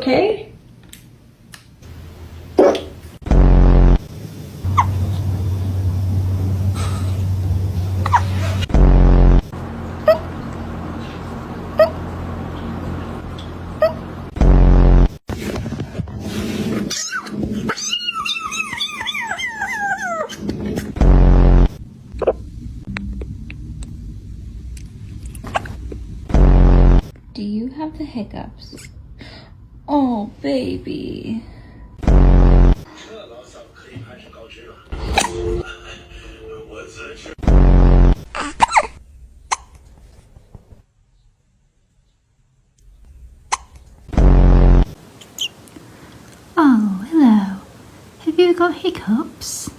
Okay? Do you have the hiccups? Oh, baby. Oh, hello. Have you got hiccups?